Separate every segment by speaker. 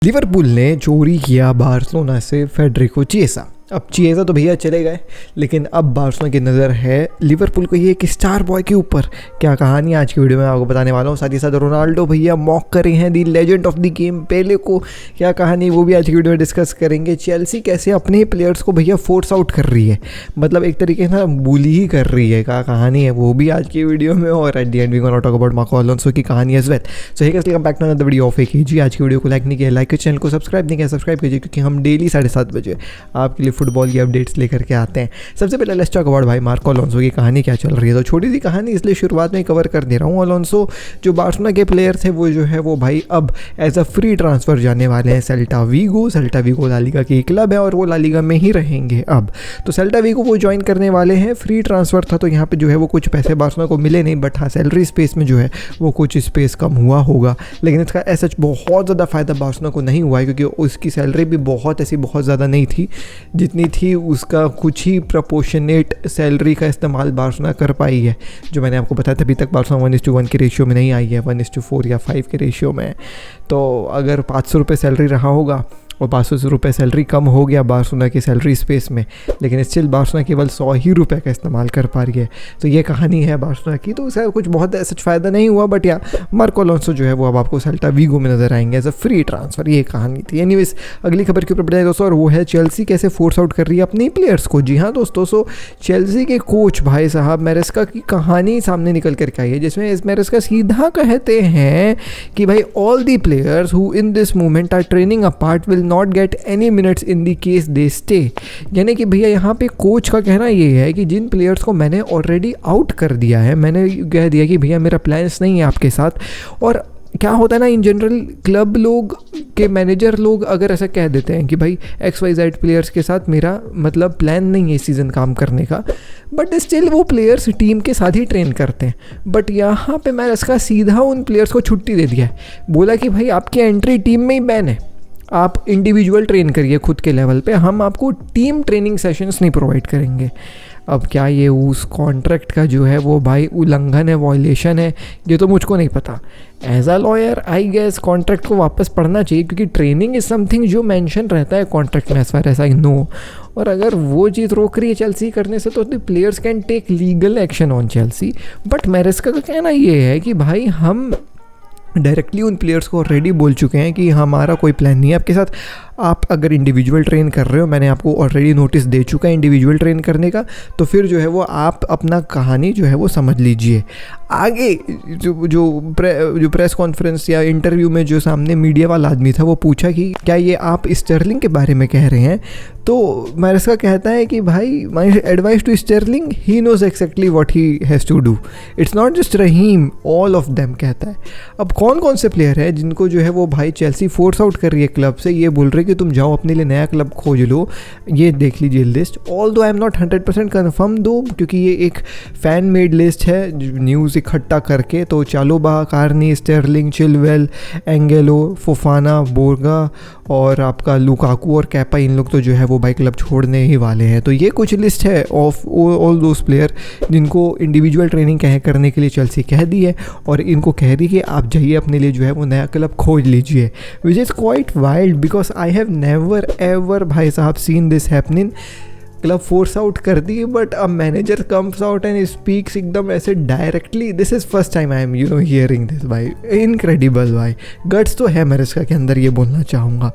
Speaker 1: Liverpool ने चोरी किया बार्सिलोना से फेडरिको चिएसा। अब चिएसा तो भैया चले गए, लेकिन अब बार्सिलोना की नज़र है लिवरपूल को ये एक स्टार बॉय के ऊपर। क्या कहानी आज की वीडियो में आपको बताने वाला हूँ। साथ ही साथ रोनाल्डो भैया मॉक करे हैं the legend of the game Pele को, क्या कहानी वो भी आज की वीडियो में डिस्कस करेंगे। चेल्सी कैसे अपने ही प्लेयर्स को भैया फोर्स आउट कर रही है, मतलब एक तरीके से ना बुली ही कर रही है। क्या कहानी है वो भी आज की वीडियो में, और at the end we gonna talk about Marco Alonso की कहानी as well. So hey guys, welcome back to another video of AKG. आज की वीडियो को लाइक नहीं किया लाइक, चैनल को सब्सक्राइब नहीं किया सब्सक्राइब कीजिए, क्योंकि हम डेली 7:30 बजे आपके लिए फुटबॉल की अपडेट्स लेकर के आते हैं। सबसे पहले लेट्स टॉक अबाउट भाई मार्को अलोंसो की कहानी क्या चल रही है। तो छोटी सी कहानी इसलिए शुरुआत में कवर कर दे रहा हूँ। अलोंसो जो बार्सिलोना के प्लेयर थे वो जो है वो भाई अब एज अ फ्री ट्रांसफ़र जाने वाले हैं Celta Vigo. Celta Vigo La Liga की एक क्लब है और वो ला लीगा में ही रहेंगे अब। तो सेल्टा वीगो वो ज्वाइन करने वाले हैं। फ्री ट्रांसफ़र था तो यहाँ पे जो है वो कुछ पैसे बार्सिलोना को मिले नहीं, बट हाँ सैलरी स्पेस में जो है वो कुछ स्पेस कम हुआ होगा। लेकिन इसका ऐसा बहुत ज़्यादा फ़ायदा बार्सिलोना को नहीं हुआ है, क्योंकि उसकी सैलरी भी बहुत ज़्यादा नहीं थी। जितनी थी उसका कुछ ही प्रपोर्शनेट सैलरी का इस्तेमाल बार्सिलोना कर पाई है। जो मैंने आपको बताया था अभी तक बार्सिलोना 1:1 के रेशियो में नहीं आई है, 1:4 या 5 के रेशियो में। तो अगर 500 रुपये सैलरी रहा होगा और 500 रुपये सैलरी कम हो गया बार्सिलोना की सैलरी स्पेस में, लेकिन स्टिल बार्सिलोना केवल 100 ही रुपये का इस्तेमाल कर पा रही है। तो ये कहानी है बार्सिलोना की। तो इसका कुछ बहुत ऐसा फ़ायदा नहीं हुआ, बट या मार्को अलोंसो जो है वो अब आपको सेल्टा वीगो में नजर आएंगे एज अ फ्री ट्रांसफ़र। ये कहानी थी। एनीवेज, अगली खबर के ऊपर बढ़ाए दोस्तों, और वो है चेल्सी कैसे फोर्स आउट कर रही है अपने प्लेयर्स को। जी हाँ दोस्तों, सो चेल्सी के कोच भाई साहब मैरेस्का की कहानी सामने निकल करके आई है, जिसमें मैरेस्का सीधा कहते हैं कि भाई all the players who in this moment are training apart will not get any minutes in the case they stay. यानी कि भैया यहाँ पे कोच का कहना ये है कि जिन प्लेयर्स को मैंने ऑलरेडी आउट कर दिया है, मैंने कह दिया कि भैया मेरा प्लान्स नहीं है आपके साथ। और क्या होता है ना, इन जनरल क्लब लोग के मैनेजर लोग अगर ऐसा कह देते हैं कि भाई XYZ प्लेयर्स के साथ मेरा मतलब प्लान नहीं है इस सीज़न काम करने का, बट स्टिल वो प्लेयर्स टीम के साथ ही ट्रेन करते हैं। बट यहाँ पे मैं इसका सीधा उन प्लेयर्स को छुट्टी दे दिया है, बोला कि भाई आपकी एंट्री टीम में ही बैन है, आप इंडिविजुअल ट्रेन करिए खुद के लेवल पे, हम आपको टीम ट्रेनिंग सेशंस नहीं प्रोवाइड करेंगे। अब क्या ये उस कॉन्ट्रैक्ट का जो है वो भाई उल्लंघन है, वॉयलेशन है, ये तो मुझको नहीं पता। As a lawyer I guess contract को वापस पढ़ना चाहिए, क्योंकि ट्रेनिंग इज़ समथिंग जो मेंशन रहता है कॉन्ट्रैक्ट में as far as I know. और अगर वो चीज़ रोक रही है चेल्सी करने से, तो the players can take legal action on Chelsea. But Maresca का कहना ये है कि भाई हम डायरेक्टली उन प्लेयर्स को ऑलरेडी बोल चुके हैं कि हमारा कोई प्लान नहीं है आपके साथ। आप अगर इंडिविजुअल ट्रेन कर रहे हो, मैंने आपको ऑलरेडी नोटिस दे चुका है इंडिविजुअल ट्रेन करने का, तो फिर जो है वो आप अपना कहानी जो है वो समझ लीजिए। आगे जो प्रेस कॉन्फ्रेंस या इंटरव्यू में जो सामने मीडिया वाला आदमी था वो पूछा कि क्या ये आप स्टर्लिंग के बारे में कह रहे हैं, तो मैरेस्का कहता है कि भाई my advice to Sterling, he knows exactly what he has to do, it's not just Raheem, all of them कहता है। अब कौन कौन से प्लेयर हैं जिनको जो है वो भाई चेल्सी फोर्स आउट कर रही है क्लब से, ये बोल रहे कि तुम जाओ अपने लिए नया क्लब खोज लो, ये देख लीजिए लिस्ट। ऑल दो आई एम नॉट 100% कन्फर्म दो, क्योंकि ये एक फ़ैन मेड लिस्ट है न्यूज़ इकट्ठा करके। तो Chalobah, Carney, Sterling, Chilwell, Angelo, Fofana, Broja और आपका लुकाकू और कैपा, इन लोग तो जो है वो भाई क्लब छोड़ने ही वाले हैं। तो ये कुछ लिस्ट है ऑफ ऑल दोस प्लेयर जिनको इंडिविजुअल ट्रेनिंग करने के लिए चेल्सी कह दी है, और इनको कह दी कि आप जाइए अपने लिए जो है वो नया क्लब खोज लीजिए, which is quite wild because I have never ever भाई साहब seen this happening. Club forces out कर दी, but a manager comes out and speaks एकदम ऐसे directly. This is first time I am hearing this भाई, incredible भाई, guts तो है मैरेस्का के अंदर, ये बोलना चाहूँगा।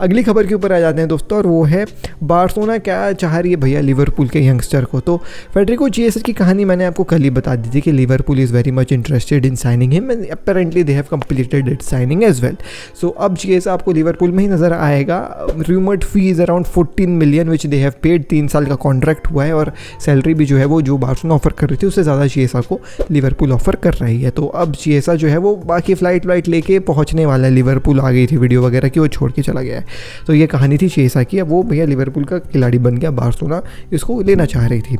Speaker 1: अगली खबर के ऊपर आ जाते हैं दोस्तों, और वो है बार्सिलोना क्या चाह रही है भैया लिवरपूल के यंगस्टर को। तो फेडरिको चिएसा की कहानी मैंने आपको कल ही बता दी थी कि Liverpool is very much interested in signing him and apparently they have completed it signing as well. So अब चिएसा आपको लिवरपूल में ही नज़र आएगा। Rumoured fee is around 14 million which they have paid. 3 साल का कॉन्ट्रैक्ट हुआ है, और सैलरी भी जो है वो जो बार्सिलोना ऑफर कर रही थी उससे ज़्यादा चिएसा को लिवरपूल ऑफर कर रही है। तो अब चिएसा जो है वो बाकी फ़्लाइट लेके पहुंचने वाला है। लिवरपूल आ गई थी वीडियो वगैरह की, वो छोड़ के चला गया है। तो ये कहानी थी चिएसा की। अब वो भैया लिवरपूल का खिलाड़ी बन गया, बार्सिलोना इसको लेना चाह रही थी।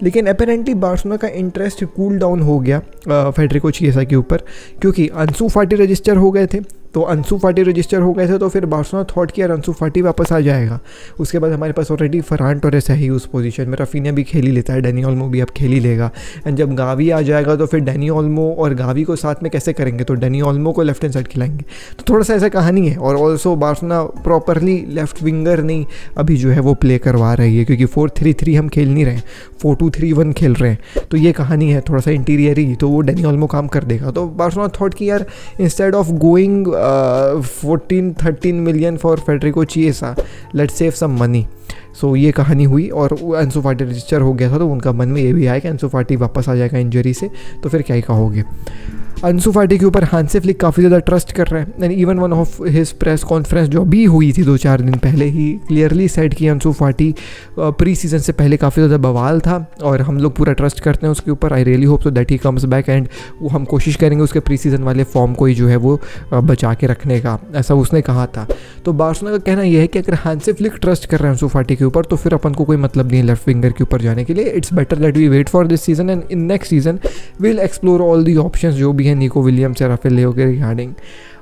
Speaker 1: लेकिन अपेरेंटली बार्सिलोना का इंटरेस्ट कूल डाउन हो गया फेडरिको चिएसा के ऊपर, क्योंकि अंसू फाटी रजिस्टर हो गए थे, तो अंसू फाटी रजिस्टर हो गए थे, तो फिर बार्सिलोना थॉट कि यार अंसू फाटी वापस आ जाएगा। उसके बाद हमारे पास ऑलरेडी फरहान टोरेस है ही उस पोजीशन में, राफिनिया भी खेल ही लेता है, डैनी ओल्मो भी अब खेल ही लेगा। एंड जब गावी आ जाएगा तो फिर डैनी ओल्मो और गावी को साथ में कैसे करेंगे, तो डैनी ओल्मो को लेफ्ट हैंड साइड खिलाएंगे। तो थोड़ा सा ऐसा कहानी है। और also Barcelona properly left winger नहीं अभी जो है वो प्ले करवा रही है, क्योंकि 4-3-3 हम खेल नहीं रहे, 4-2-3-1 खेल रहे हैं। तो ये कहानी है थोड़ा सा इंटीरियर ही, तो वो डैनी ओल्मो काम कर देगा। तो बार्सिलोना थॉट कि यार instead of going 14-13 million for Federico Chiesa, let's save some money. So ये कहानी हुई और अंसू फाटी रजिस्टर हो गया था, तो उनका मन में ये भी आया कि अंसू फाटी वापस आ जाएगा इंजरी से, तो फिर क्या ही कहोगे। अंसू फाटी के ऊपर हांसी फ्लिक काफ़ी ज़्यादा ट्रस्ट कर रहा है। And even one of his press conference जो भी हुई थी 2-4 दिन पहले ही क्लियरली सेड कि अंसू फाटी प्री सीजन से पहले काफ़ी ज़्यादा बवाल था और हम लोग पूरा ट्रस्ट करते हैं उसके ऊपर। I really hope so that he comes back and वो हम कोशिश करेंगे उसके प्री सीजन वाले फॉर्म को ही जो है वो बचा के रखने का, ऐसा उसने कहा था। तो बार्सिलोना का कहना यह है कि अगर हांसी फ्लिक ट्रस्ट कर रहे हैं अंसू फाटी के ऊपर, तो फिर अपन को कोई मतलब नहीं है लेफ्ट विंगर के ऊपर जाने के लिए। It's better that we wait for this season and in next season will explore all the options जो भी है निको विलियम्स या राफेल लियो के रिगार्डिंग।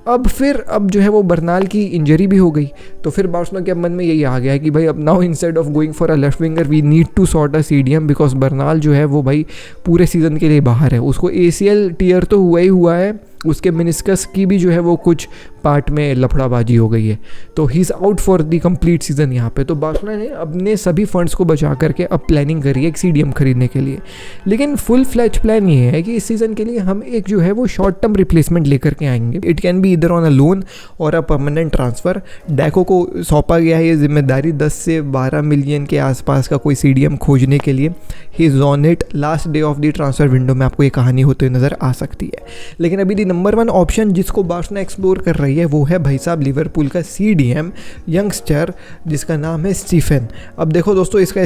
Speaker 1: अब जो है वो बर्नाल की इंजरी भी हो गई, तो फिर बार्सिलोना के मन में यही आ गया है कि भाई अब now instead of going for a left winger we need to sort a CDM, because Bernal जो है वो भाई पूरे सीज़न के लिए बाहर है। उसको एसीएल टीयर तो हुआ ही हुआ है, उसके मेनिस्कस की भी जो है वो कुछ पार्ट में लफड़ाबाजी हो गई है, तो he is out for the complete season यहाँ पे। तो बार्सिलोना ने अपने सभी फंड्स को बचा करके अब प्लानिंग करी है एक सीडीएम खरीदने के लिए। लेकिन फुल फ्लैच प्लान ये है कि इस सीज़न के लिए हम एक जो है वो शॉर्ट टर्म रिप्लेसमेंट लेकर के आएंगे। इट कैन बी इधर ऑन अ लोन और अ परमानेंट ट्रांसफ़र। डैको को सौंपा गया है ये जिम्मेदारी 10 से 12 मिलियन के आसपास का कोई सीडीएम खोजने के लिए। He is on it. Last day of the transfer window में आपको ये कहानी होते हुए नज़र आ सकती है। लेकिन अभी नंबर 1 ऑप्शन जिसको बार्सिलोना एक्सप्लोर कर रही है वो है भाई साहब लिवरपूल का सीडीएम यंगस्टर जिसका नाम है स्टीफन। अब देखो दोस्तों, इसका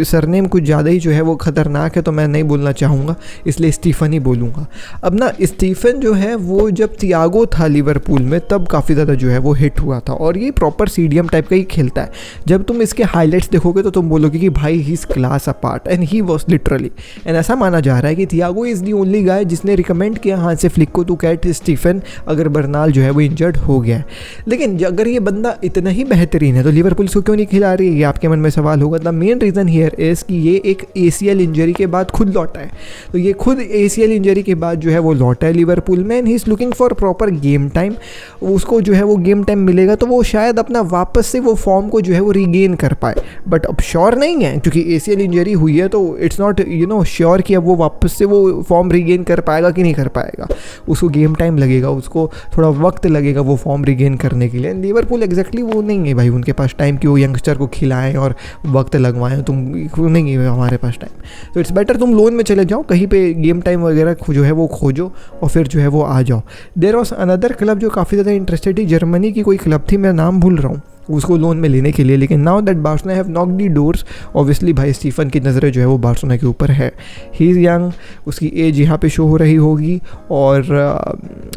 Speaker 1: सरनेम कुछ ज़्यादा ही जो है वो ख़तरनाक है, तो मैं नहीं बोलना चाहूँगा, इसलिए स्टीफन ही बोलूँगा। अब ना स्टीफन जो है वो जब थियागो था लिवरपूल में तब काफ़ी ज़्यादा जो है वो हिट हुआ था, और ये प्रॉपर सीडीएम टाइप का ही खेलता है। जब तुम इसके हाईलाइट्स देखोगे तो तुम बोलोगे कि भाई he is class apart, and he was literally. And ऐसा माना जा रहा है कि Thiago is the only guy जिसने रिकमेंड किया हांसी फ्लिक को टू कैट स्टीफन अगर बर्नाल जो है वो इंजर्ड हो गया है। लेकिन अगर ये बंदा इतना ही बेहतरीन है तो लिवरपूल इसको क्यों नहीं खिला रही है, ये आपके मन में सवाल होगा। The main reason here is कि ये एक एसीएल इंजरी के बाद खुद लौटा है, तो ये खुद एसीएल इंजरी के बाद जो है वो लौटा है लिवरपूल में, and he is looking for proper game time. उसको जो है वो गेम टाइम मिलेगा तो वो शायद अपना वापस से वो फॉर्म को जो है वो रीगेन कर पाए, बट अब श्योर नहीं है क्योंकि एसीएल इंजरी हुई है, तो इट्स नॉट श्योर कि अब वो वापस से वो फॉर्म रीगेन कर पाएगा कि नहीं कर पाएगा। उसको गेम टाइम लगेगा, उसको थोड़ा वक्त लगेगा वो फॉर्म रिगेन करने के लिए। लिवरपूल एग्जैक्टली वो नहीं है भाई उनके पास टाइम कि वो यंगस्टर को खिलाएं और वक्त लगवाएं, तुम नहीं है हमारे पास टाइम। तो इट्स बेटर तुम लोन में चले जाओ, कहीं पे गेम टाइम वगैरह जो है वो खोजो और फिर जो है वो आ जाओ। देयर वॉज अनदर क्लब जो काफ़ी ज़्यादा इंटरेस्टेड थी, जर्मनी की कोई क्लब थी, मैं नाम भूल रहा हूँ, उसको लोन में लेने के लिए। लेकिन now that Barcelona have knock the doors, obviously भाई स्टीफन की नज़रें जो है वो बार्सिलोना के ऊपर है। ही इज़ यंग, उसकी एज यहाँ पे शो हो रही होगी और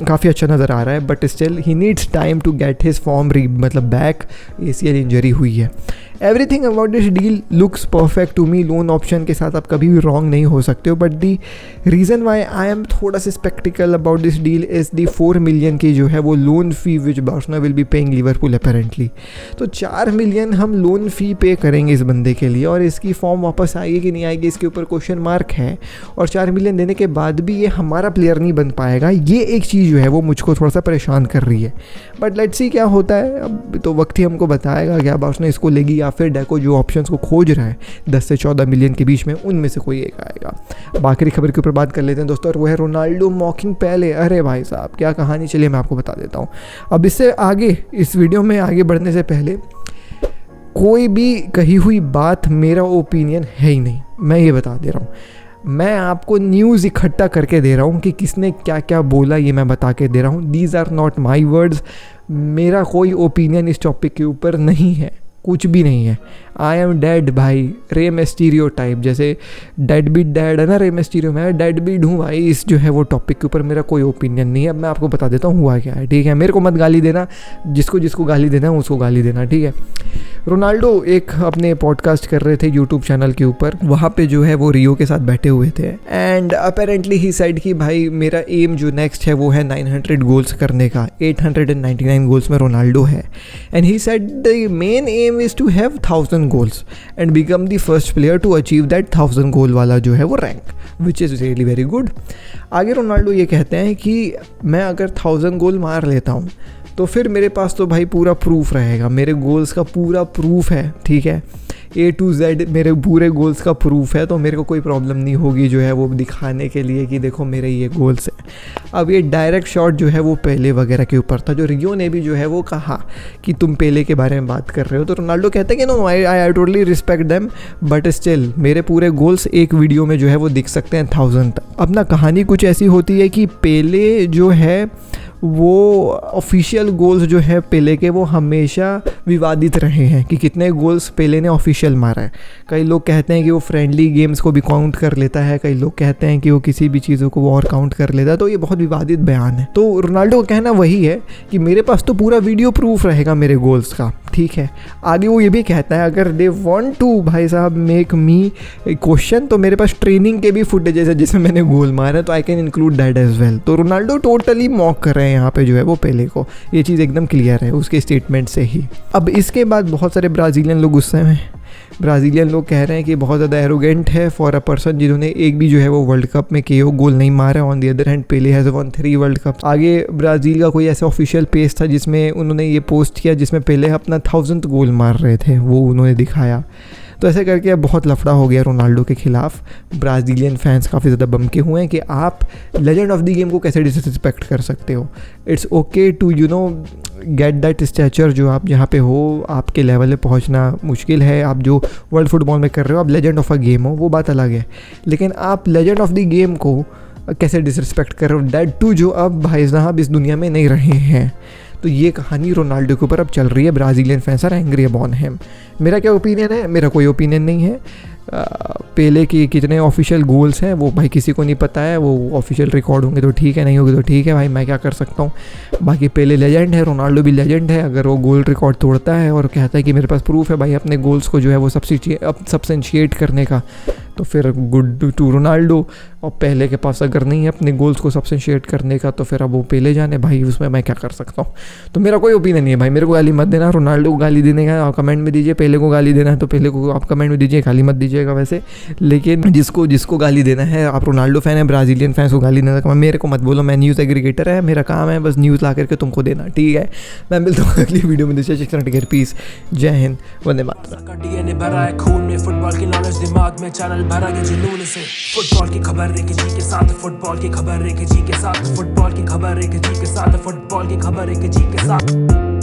Speaker 1: काफ़ी अच्छा नज़र आ रहा है, but still he needs time to get his form मतलब बैक। एसीएल इंजरी हुई है। Everything about this deal looks perfect to me. Loan option के साथ आप कभी भी रॉन्ग नहीं हो सकते हो, but the reason why I am थोड़ा सा spectacled about this deal is the 4 million की जो है वो loan fee which Barcelona will be paying Liverpool apparently. तो 4 मिलियन हम लोन फ़ी पे करेंगे इस बंदे के लिए, और इसकी फॉर्म वापस आएगी कि नहीं आएगी इसके ऊपर क्वेश्चन मार्क है। और 4 मिलियन देने के बाद भी ये हमारा प्लेयर नहीं बन पाएगा, ये एक चीज़ जो है वो मुझको थोड़ा सा परेशान कर रही है। बट लेट्स सी क्या होता है, अब तो वक्त ही हमको बताएगा क्या बार्सिलोना इसको लेगी या फिर डेको जो ऑप्शंस को खोज रहा है 10 से 14 मिलियन के बीच में उनमें से कोई एक आएगा। अब आखिरी खबर के ऊपर बात कर लेते हैं दोस्तों, और वो है रोनाल्डो मॉकिंग पेले। अरे भाई साहब क्या कहानी, चलिए मैं आपको बता देता हूँ। अब इससे आगे इस वीडियो में आगे बढ़ने से पहले कोई भी कही हुई बात मेरा ओपिनियन है ही नहीं, मैं ये बता दे रहा हूँ। मैं आपको न्यूज़ इकट्ठा करके दे रहा हूँ कि किसने क्या क्या बोला, ये मैं बता के दे रहा हूँ। These are not my words. मेरा कोई ओपिनियन इस टॉपिक के ऊपर नहीं है, कुछ भी नहीं है। आई एम डेड भाई, रे मिस्टीरियो टाइप, जैसे डेड बीट डेड है ना रे मिस्टीरियो, मैं डेड बीट हूँ भाई। इस जो है वो टॉपिक के ऊपर मेरा कोई ओपिनियन नहीं है। अब मैं आपको बता देता हूँ हुआ क्या है, ठीक है। मेरे को मत गाली देना, जिसको जिसको गाली देना है उसको गाली देना, ठीक है। रोनाल्डो एक अपने पॉडकास्ट कर रहे थे यूट्यूब चैनल के ऊपर, वहाँ पे जो है वो रियो के साथ बैठे हुए थे एंड अपेरेंटली ही सेड कि भाई मेरा एम जो नेक्स्ट है वो है 900 गोल्स करने का। 899 गोल्स में रोनाल्डो है and he said the main aim is to have 1000 goals and become the first player to achieve that 1000 goal वाला जो है वो rank, which is really very good. आगे रोनाल्डो ये कहते हैं कि मैं अगर 1000 गोल मार लेता हूँ तो फिर मेरे पास तो भाई पूरा प्रूफ रहेगा, मेरे गोल्स का पूरा प्रूफ है, ठीक है, A to Z मेरे पूरे गोल्स का प्रूफ है, तो मेरे को कोई प्रॉब्लम नहीं होगी जो है वो दिखाने के लिए कि देखो मेरे ये गोल्स हैं। अब ये डायरेक्ट शॉट जो है वो पेले वगैरह के ऊपर था, जो रियो ने भी जो है वो कहा कि तुम पेले के बारे में बात कर रहे हो, तो रोनाल्डो कहते हैं कि no I totally respect them but still मेरे पूरे गोल्स एक वीडियो में जो है वो दिख सकते हैं 1000 तक। अब ना कहानी कुछ ऐसी होती है कि पेले जो है वो ऑफिशियल गोल्स जो है पेले के वो हमेशा विवादित रहे हैं कि कितने गोल्स पेले ने ऑफिशियल मारा है। कई लोग कहते हैं कि वो फ्रेंडली गेम्स को भी काउंट कर लेता है, कई लोग कहते हैं कि वो किसी भी चीज़ों को वो और काउंट कर लेता है, तो ये बहुत विवादित बयान है। तो रोनाल्डो का कहना वही है कि मेरे पास तो पूरा वीडियो प्रूफ रहेगा मेरे गोल्स का, ठीक है। आगे वो ये भी कहता है अगर दे वांट टू भाई साहब मेक मी क्वेश्चन तो मेरे पास ट्रेनिंग के भी फुटेजेस है जिसमें मैंने गोल मारा है, तो I can include that as well. तो रोनाल्डो टोटली मॉक कर रहे हैं यहाँ पे जो है वो पेले को, ये चीज़ एकदम क्लियर है उसके स्टेटमेंट से ही। अब इसके बाद बहुत सारे ब्राज़ीलियन लोग गुस्से में, ब्राज़ीलियन लोग कह रहे हैं कि बहुत ज़्यादा एरोगेंट है फॉर अ पर्सन जिन्होंने एक भी जो है वो वर्ल्ड कप में केओ गोल नहीं मारा। On the other hand Pele has one 3 world cup. आगे ब्राज़ील का कोई ऐसा ऑफिशियल पेज था जिसमें उन्होंने ये पोस्ट किया जिसमें पेले अपना 1000th गोल मार रहे थे, वो उन्होंने दिखाया। तो ऐसे करके अब बहुत लफड़ा हो गया रोनाल्डो के खिलाफ। ब्राज़ीलियन फैंस काफ़ी ज़्यादा बमके हुए हैं कि आप लेजेंड ऑफ द गेम को कैसे डिसरिस्पेक्ट कर सकते हो। It's okay to get that stature जो आप जहाँ पे हो, आपके लेवल पे पहुँचना मुश्किल है, आप जो वर्ल्ड फुटबॉल में कर रहे हो, आप लेजेंड ऑफ अ गेम हो, वो बात अलग है, लेकिन आप लेजेंड ऑफ द गेम को कैसे डिसरिस्पेक्ट कर रहे हो, दैट टू जो अब भाई साहब इस दुनिया में नहीं रहे हैं। तो ये कहानी रोनाल्डो के ऊपर अब चल रही है। Brazilian fans are angry upon him. मेरा क्या ओपिनियन है? मेरा कोई ओपिनियन नहीं है। पेले की कितने ऑफिशियल गोल्स हैं वो भाई किसी को नहीं पता है, वो ऑफिशियल रिकॉर्ड होंगे तो ठीक है, नहीं होंगे तो ठीक है भाई, मैं क्या कर सकता हूँ। बाकी पेले लेजेंड है, रोनाल्डो भी लेजेंड है। अगर वो गोल रिकॉर्ड तोड़ता है और कहता है कि मेरे पास प्रूफ है भाई अपने गोल्स को जो है वो सब्सटेंशिएट करने का, तो फिर गुड टू रोनाल्डो। और पेले के पास अगर नहीं है अपने गोल्स को सब्सटेंशिएट करने का तो फिर अब वो पेले जाने भाई, उसमें मैं क्या कर सकता हूँ। तो मेरा कोई ओपिनियन नहीं है भाई, मेरे को गाली मत देना। रोनाल्डो को गाली देने का आप कमेंट में दीजिए, पेले को गाली देना है तो पेले को आप कमेंट में दीजिए, गाली मत दीजिएगा वैसे। लेकिन जिसको गाली देना है, आप रोनाल्डो फैन है, ब्राज़ीलियन फैंस को गाली देना मेरे को मत बोलो। मैं न्यूज़ एग्रीगेटर है, मेरा काम है बस न्यूज़ ला करके तुमको देना, ठीक है। मैं मिलता हूँ अगली वीडियो में। दिस पीस, जय हिंद, वंदे मातरम।
Speaker 2: फुटबॉल की नॉलेज दिमाग में चैनल भरा के जुनून से, फुटबॉल की खबर एक जी के साथ, फुटबॉल की खबर एक जी के साथ, फुटबॉल की खबर एक जी के साथ, फुटबॉल की खबर एक जी के साथ।